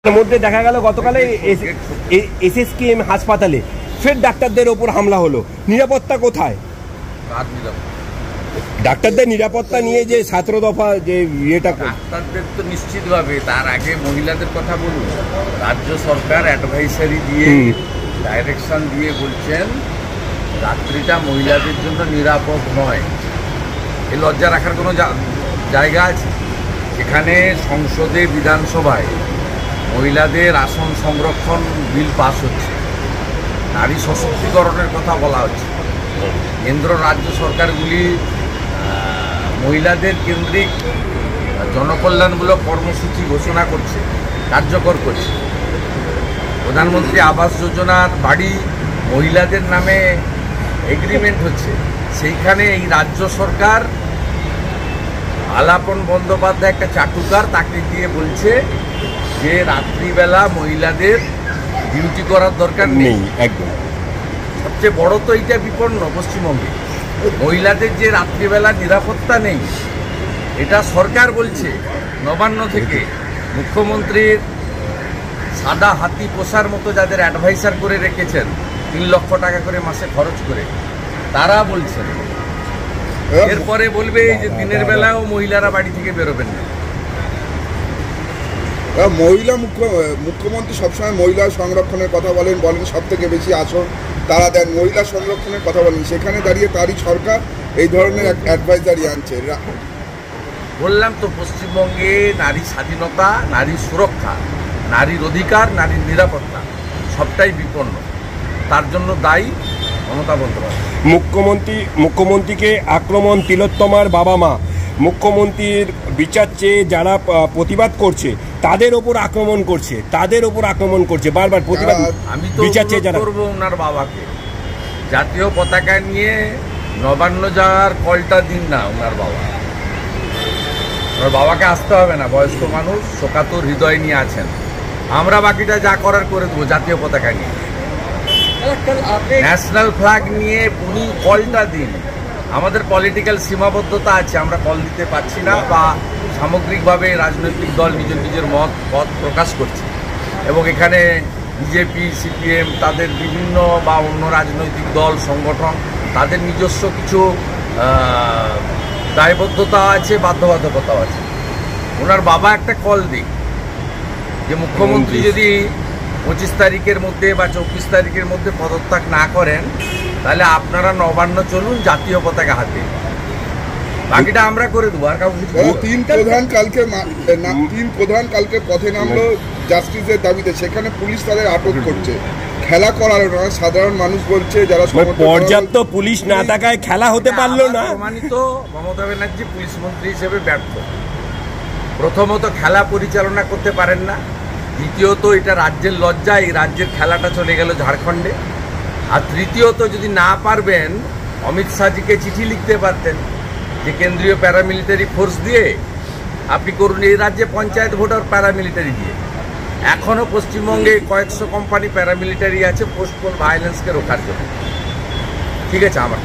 মধ্যে দেখা গেল গতকালে এসএসকেএম হাসপাতালে ফের ডাক্তারদের ওপর হামলা হলো। নিরাপত্তা কোথায়? ডাক্তারদের নিরাপত্তা নিয়ে যে 17 দফা যে ইয়েটা, ডাক্তারদের তো নিশ্চিতভাবে, তার আগে মহিলাদের কথা বলুন। রাজ্য সরকার অ্যাডভাইসারি দিয়ে ডাইরেকশন দিয়ে বলছেন রাত্রিটা মহিলাদের জন্য নিরাপদ নয়। এ লজ্জা রাখার কোনো জায়গা আছে? এখানে সংসদে, বিধানসভায় মহিলাদের আসন সংরক্ষণ বিল পাস হচ্ছে, নারী সশক্তিকরণের কথা বলা হচ্ছে। কেন্দ্র রাজ্য সরকারগুলি মহিলাদের কেন্দ্রিক জনকল্যাণমূলক কর্মসূচি ঘোষণা করছে, কার্যকর করছে। প্রধানমন্ত্রী আবাস যোজনার বাড়ি মহিলাদের নামে এগ্রিমেন্ট হচ্ছে, সেইখানে এই রাজ্য সরকার আলাপন বন্দ্যোপাধ্যায় একটা চাটুকার, তাকে দিয়ে বলছে যে রাত্রিবেলা মহিলাদের ডিউটি করার দরকার নেই। একদম সবচেয়ে বড় তো এইটা বিপন্ন পশ্চিমবঙ্গে, মহিলাদের যে রাত্রিবেলা নিরাপত্তা নেই, এটা সরকার বলছে। নবান্ন থেকে মুখ্যমন্ত্রীর সাদা হাতি পোষার মতো যাদের অ্যাডভাইসার করে রেখেছেন 3 লক্ষ টাকা করে মাসে খরচ করে, তারা বলছেন। এরপরে বলবে যে দিনের বেলাও মহিলারা বাড়ি থেকে বেরোবেন না। মুখ্যমন্ত্রী সবসময় মহিলা সংরক্ষণের কথা বলেন, সব থেকে বেশি আসন তারা দেন, মহিলা সংরক্ষণের কথা বলেন। সেখানে দাঁড়িয়ে তারই সরকার এই ধরনের অ্যাডভাইজারি আনছে। বললাম তো, পশ্চিমবঙ্গে নারী স্বাধীনতা, নারী সুরক্ষা, নারীর অধিকার, নারীর নিরাপত্তা সবটাই বিপন্ন। তার জন্য দায়ী মমতা বন্দ্যোপাধ্যায়। মুখ্যমন্ত্রীকে আক্রমণ তিলোত্তমার বাবা মা। মুখ্যমন্ত্রীর বিচার চেয়ে যারা প্রতিবাদ করছে তাদের ওপর আক্রমণ করছে, বারবার প্রতিবাদ। আমি তো করবো ওনার বাবাকে, জাতীয় পতাকা নিয়ে নবান্ন যাওয়ার কলটা দিন না ওনার বাবাকে আসতে হবে না। বয়স্ক মানুষ, শোকাতুর হৃদয় নিয়ে আছেন। আমরা বাকিটা যা করার করে দেবো। জাতীয় পতাকা নিয়ে, ন্যাশনাল ফ্ল্যাগ নিয়ে উনি কলটা দিন। আমাদের পলিটিক্যাল সীমাবদ্ধতা আছে, আমরা কল দিতে পারছি না, বা সামগ্রিকভাবে রাজনৈতিক দল নিজের মত প্রকাশ করছে। এবং এখানে বিজেপি, সিপিএম, তাদের বিভিন্ন বা অন্য রাজনৈতিক দল, সংগঠন, তাদের নিজস্ব কিছু দায়বদ্ধতা আছে, বাধ্যবাধকতাও আছে। ওনার বাবা একটা কল দিক যে মুখ্যমন্ত্রী যদি 25 তারিখের মধ্যে বা 24 তারিখের মধ্যে পদত্যাগ না করেন, তাহলে আপনারা নবান্ন চলুন জাতীয় পতাকা হাতে, বাকিটা আমরা করে দেবো। আর কাউকে তিন প্রধান কালকে পথে নামলো জাস্টিসের দাবিতে, সেখানে পুলিশ তাদের আটক করছে। খেলা করার না, সাধারণ মানুষ বলছে যারা পর্যাপ্ত পুলিশ না থাকায় খেলা হতে পারলো না। প্রমাণিত মমতা ব্যানার্জি পুলিশ মন্ত্রী হিসেবে ব্যর্থ। প্রথমত খেলা পরিচালনা করতে পারেন না, দ্বিতীয়ত এটা রাজ্যের লজ্জা, এই রাজ্যের খেলাটা চলে গেল ঝাড়খণ্ডে। আর তৃতীয়ত যদি না পারবেন, অমিত শাহজিকে চিঠি লিখতে পারতেন যে কেন্দ্রীয় প্যারামিলিটারি ফোর্স দিয়ে আপনি করুন। এই রাজ্যে পঞ্চায়েত ভোটার প্যারামিলিটারি দিয়ে, এখনও পশ্চিমবঙ্গে কয়েকশো কোম্পানি প্যারামিলিটারি আছে পোস্ট পোল ভায়োলেন্সকে রোখার জন্য। ঠিক আছে, আমার